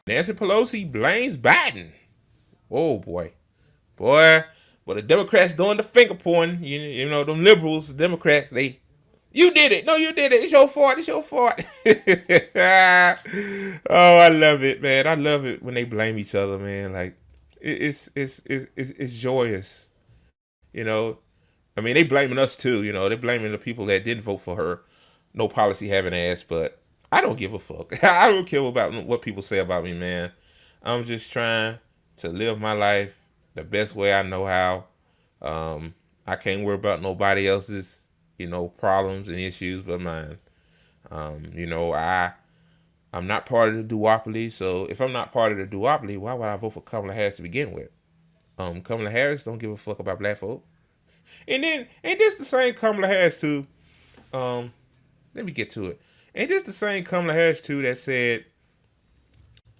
Nancy Pelosi blames Biden. Oh boy, boy. But the Democrats doing the finger pointing. You know them liberals, the Democrats. You did it. No, you did it. It's your fault. It's your fault. Oh, I love it, man. I love it when they blame each other, man. Like it's joyous. You know, I mean, they blaming us too. You know, they blaming the people that didn't vote for her. No policy having ass, but I don't give a fuck. I don't care about what people say about me, man. I'm just trying to live my life the best way I know how. I can't worry about nobody else's, problems and issues but mine. I'm not part of the duopoly, so if I'm not part of the duopoly, why would I vote for Kamala Harris to begin with? Kamala Harris don't give a fuck about black folk. And then, ain't this the same Kamala Harris too? Let me get to it. Ain't this the same Kamala Harris too that said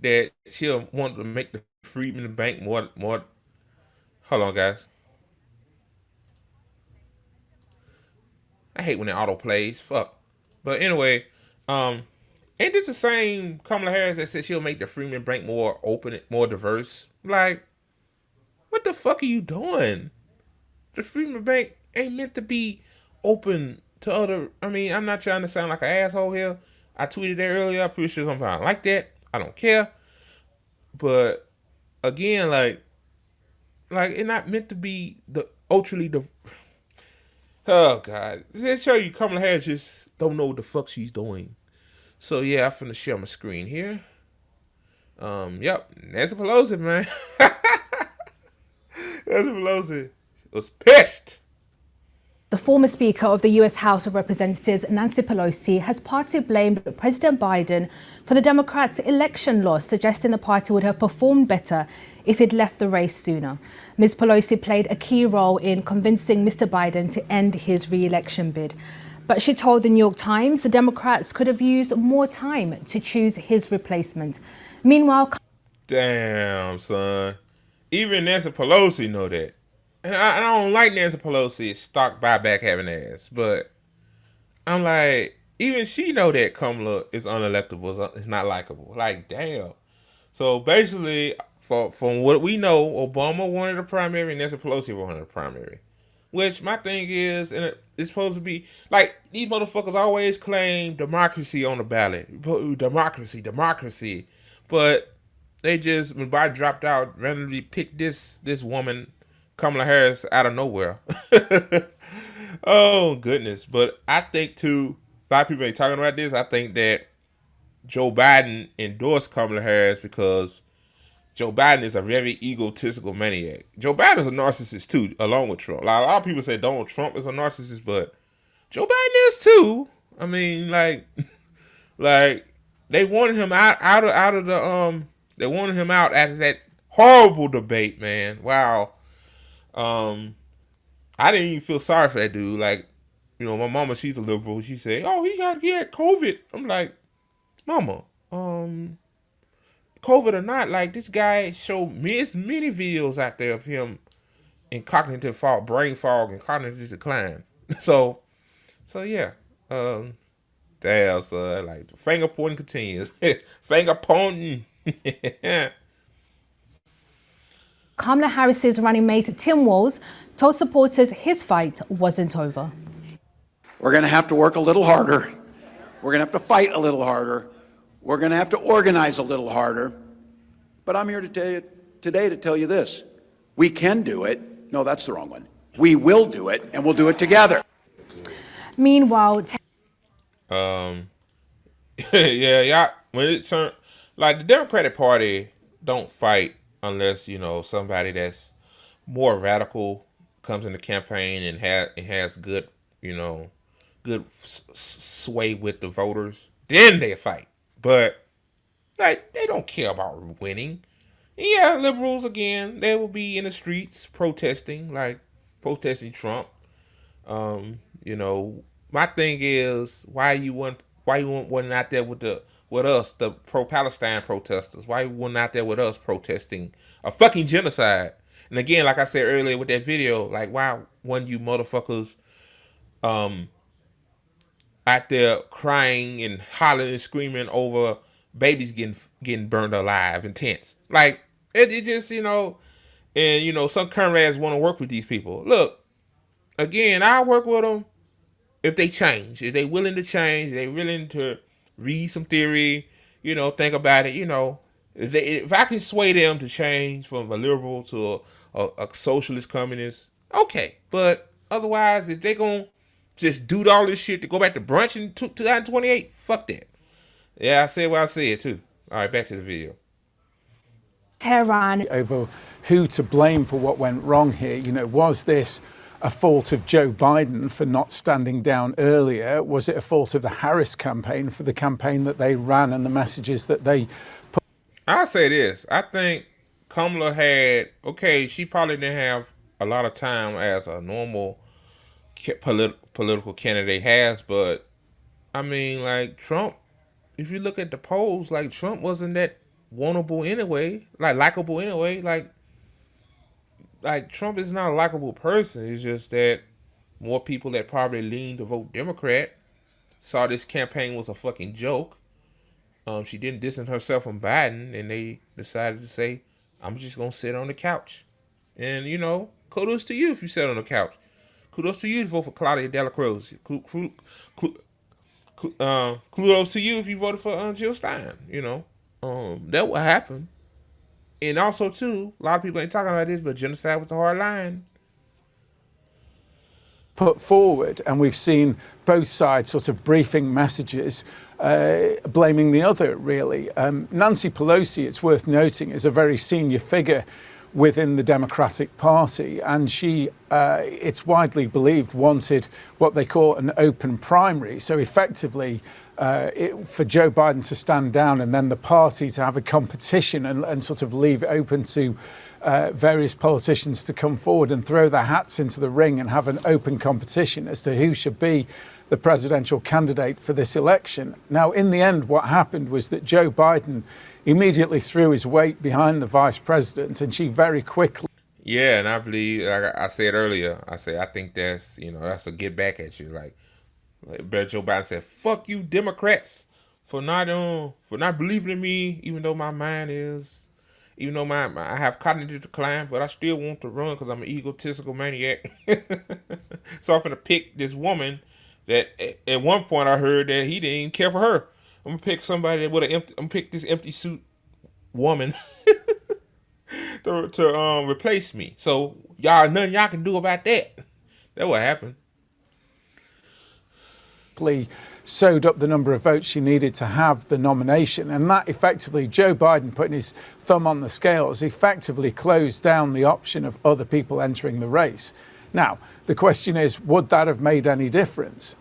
that she'll want to make the Freedmen Bank more? Hold on, guys. I hate when the auto plays. Fuck. But anyway, ain't this the same Kamala Harris that said she'll make the Freedmen Bank more open, more diverse? Like, what the fuck are you doing? The Freedmen Bank ain't meant to be open to other. I mean, I'm not trying to sound like an asshole here. I tweeted that earlier. I'm pretty sure somebody like that. I don't care. But again, like it's not meant to be the ultrally the. Oh God, they show you Kamala Harris just don't know what the fuck she's doing. So yeah, I'm finna share my screen here. Yep, Nancy Pelosi, man. Nancy Pelosi was pissed. The former Speaker of the US House of Representatives, Nancy Pelosi, has partly blamed President Biden for the Democrats' election loss, suggesting the party would have performed better if it left the race sooner. Ms. Pelosi played a key role in convincing Mr. Biden to end his re-election bid. But she told the New York Times the Democrats could have used more time to choose his replacement. Meanwhile... Damn, son. Even Nancy Pelosi know that. And I don't like Nancy Pelosi's stock buyback having ass, but I'm like, even she know that Kamala is unelectable, it's not likable. Like, damn. So basically, from what we know, Obama wanted a primary and Nancy Pelosi wanted a primary. Which my thing is, and it's supposed to be, like, these motherfuckers always claim democracy on the ballot. Democracy. But they just, when Biden dropped out, randomly picked this woman, Kamala Harris, out of nowhere. Oh, goodness. But I think, too, a lot of people ain't talking about this. I think that Joe Biden endorsed Kamala Harris because Joe Biden is a very egotistical maniac. Joe Biden is a narcissist, too, along with Trump. Like, a lot of people say Donald Trump is a narcissist, but Joe Biden is, too. I mean, like they wanted him out of the, they wanted him out after that horrible debate, man. Wow. I didn't even feel sorry for that dude. Like, my mama, she's a liberal. She said, "Oh, he had COVID." I'm like, "Mama, COVID or not, like this guy showed many videos out there of him in cognitive fog, brain fog, and cognitive decline." So yeah, damn, son, like the finger pointing continues, finger pointing. Kamala Harris's running mate Tim Walz told supporters his fight wasn't over. We're going to have to work a little harder. We're going to have to fight a little harder. We're going to have to organize a little harder. But I'm here today to tell you this. We can do it. No, that's the wrong one. We will do it, and we'll do it together. Meanwhile... yeah, when it turns, like, the Democratic Party don't fight unless, somebody that's more radical comes in the campaign and has good, good sway with the voters. Then they fight. But, like, they don't care about winning. Yeah, liberals, again, they will be in the streets protesting Trump. My thing is, why you wasn't out there with the with us, the pro-Palestine protesters? Why he wasn't out there with us protesting a fucking genocide? And again, like I said earlier with that video, like why when you motherfuckers um out there crying and hollering and screaming over babies getting burned alive in tents? Like it just, and some comrades want to work with these people. Look, again, I work with them if they change, if they willing to change, if they willing to read some theory, think about it, if I can sway them to change from a liberal to a socialist communist, okay. But otherwise, if they gonna just do all this shit to go back to brunch in 2028, fuck that. Yeah, I said what I said too. All right, back to the video. Tehran over who to blame for what went wrong here. Was this a fault of Joe Biden for not standing down earlier? Was it a fault of the Harris campaign for the campaign that they ran and the messages that they put? I'll say this. I think Kamala she probably didn't have a lot of time as a normal political candidate has, but I mean, like Trump, if you look at the polls, like Trump wasn't that wantable anyway, like likable anyway. Like Trump is not a likable person. It's just that more people that probably leaned to vote Democrat saw this campaign was a fucking joke. She didn't distance herself from Biden, and they decided to say, "I'm just gonna sit on the couch." And kudos to you if you sat on the couch. Kudos to you to vote for Claudia Delacruz. Kudos to you if you voted for Jill Stein. That what happened. And also, too, a lot of people ain't talking about this, but genocide was the hard line. Put forward, and we've seen both sides sort of briefing messages blaming the other, really. Nancy Pelosi, it's worth noting, is a very senior figure within the Democratic Party, and she, it's widely believed, wanted what they call an open primary. So effectively, for Joe Biden to stand down and then the party to have a competition and sort of leave it open to various politicians to come forward and throw their hats into the ring and have an open competition as to who should be the presidential candidate for this election. Now, in the end, what happened was that Joe Biden immediately threw his weight behind the vice president, and she very quickly. Yeah, and I believe, like I said earlier, I think that's, that's a get back at you. Like Joe Biden said, "Fuck you, Democrats, for not believing in me, even though my mind is, even though I have cognitive decline, but I still want to run because I'm an egotistical maniac." So I'm gonna pick this woman that at one point I heard that he didn't even care for her. I'm gonna pick somebody with I'm gonna pick this empty suit woman to replace me. So nothing y'all can do about that. That's what happened. Sewed up the number of votes she needed to have the nomination, and that effectively, Joe Biden putting his thumb on the scales, effectively closed down the option of other people entering the race. Now, the question is, would that have made any difference?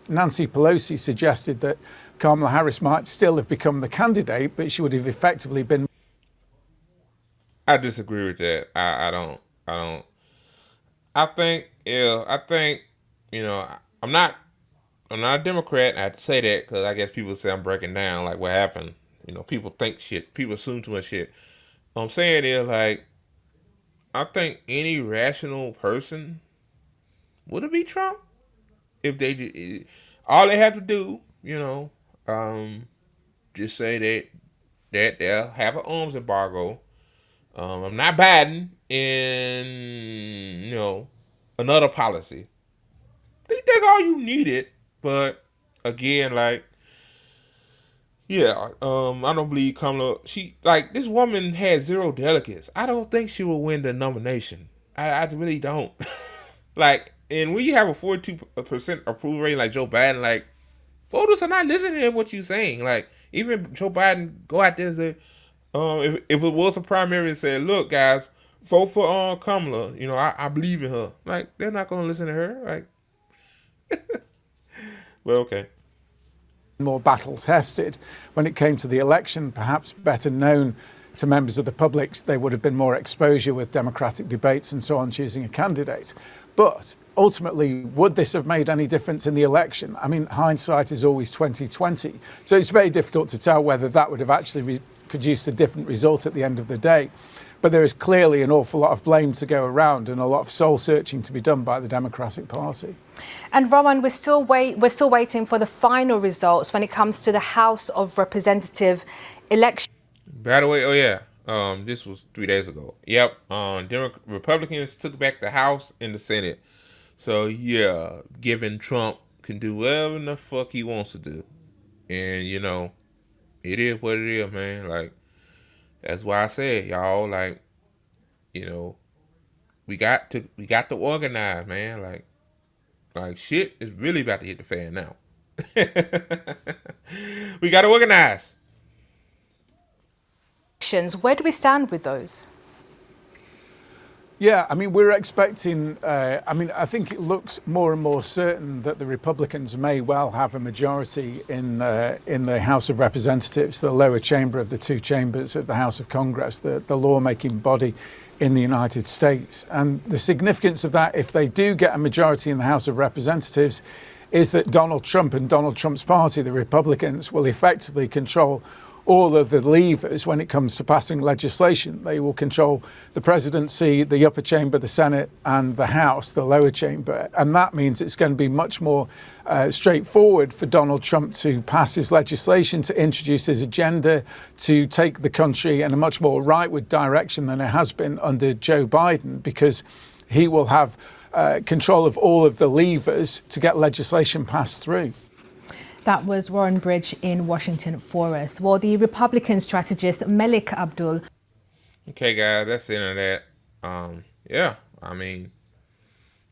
Nancy Pelosi suggested that Kamala Harris might still have become the candidate, but she would have effectively been. I disagree with that. I don't. I think, I'm not a Democrat. I have to say that because I guess people say I'm breaking down like what happened. People think shit. People assume too much shit. What I'm saying is, like, I think any rational person would it be Trump if all they have to do, just say that they'll have an arms embargo. I'm not Biden, and another policy. I think that's all you needed. But again, like, yeah, I don't believe Kamala. This woman had 0 delegates. I don't think she will win the nomination. I really don't. And when you have a 42% approval rating like Joe Biden, like, voters are not listening to what you're saying. Like, even Joe Biden go out there and say, if it was a primary and say, "Look, guys, vote for Kamala. I believe in her." Like, they're not gonna listen to her. Like, well, okay. More battle tested when it came to the election, perhaps better known to members of the public, there would have been more exposure with democratic debates and so on, choosing a candidate. But ultimately, would this have made any difference in the election? I mean, hindsight is always 2020. So it's very difficult to tell whether that would have actually produced a different result at the end of the day. But there is clearly an awful lot of blame to go around and a lot of soul searching to be done by the Democratic Party. And Rowan, we're still waiting for the final results when it comes to the House of Representative election. By the way, oh yeah, this was 3 days ago. Yep, Republicans took back the House and the Senate. So yeah, given Trump can do whatever the fuck he wants to do, and you know, it is what it is, man. Like that's why I said, y'all, like, you know, we got to organize, man. Like shit is really about to hit the fan now. We got to organize. Where do we stand with those? Yeah, I mean, we're expecting, I think it looks more and more certain that the Republicans may well have a majority in the House of Representatives, the lower chamber of the two chambers of the House of Congress, the lawmaking body in the United States. And the significance of that, if they do get a majority in the House of Representatives, is that Donald Trump and Donald Trump's party, the Republicans, will effectively control all of the levers when it comes to passing legislation. They will control the presidency, the upper chamber, the Senate, and the House, the lower chamber. And that means it's going to be much more straightforward for Donald Trump to pass his legislation, to introduce his agenda, to take the country in a much more rightward direction than it has been under Joe Biden, because he will have control of all of the levers to get legislation passed through. That was Warren Bridge in Washington for us. Well, the Republican strategist Malik Abdul. Okay, guys, that's the end of that. Yeah, I mean,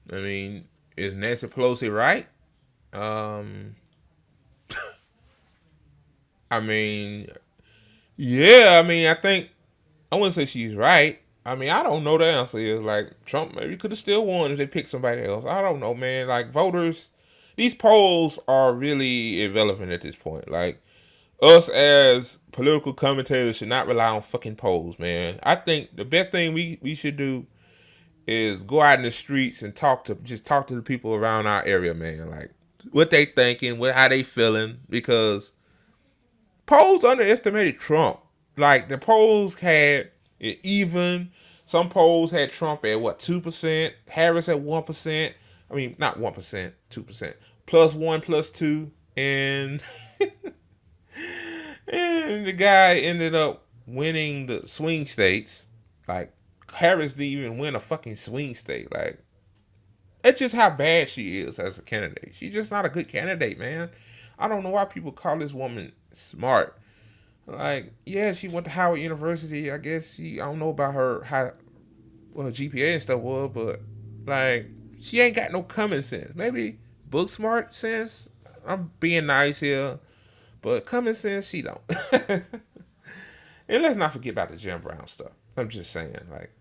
is Nancy Pelosi right? I mean, yeah, I think, I wouldn't say she's right. I mean, I don't know the answer is. Like, Trump maybe could have still won if they picked somebody else. I don't know, man. Like, voters, these polls are really irrelevant at this point. Like, us as political commentators should not rely on fucking polls, man. I think the best thing we should do is go out in the streets and talk to the people around our area, man. Like, what they thinking, how they feeling, because polls underestimated Trump. Like, the polls had it even. Some polls had Trump at 2%, Harris at 1%. I mean, not 1%, 2%. +1, +2, and and the guy ended up winning the swing states. Like, Harris didn't even win a fucking swing state. Like, that's just how bad she is as a candidate. She's just not a good candidate, man. I don't know why people call this woman smart. Like, yeah, she went to Howard University. I guess I don't know about her her GPA and stuff was, but like, she ain't got no common sense. Maybe book smart sense. I'm being nice here, but common sense she don't. And let's not forget about the Jim Brown stuff. I'm just saying, like,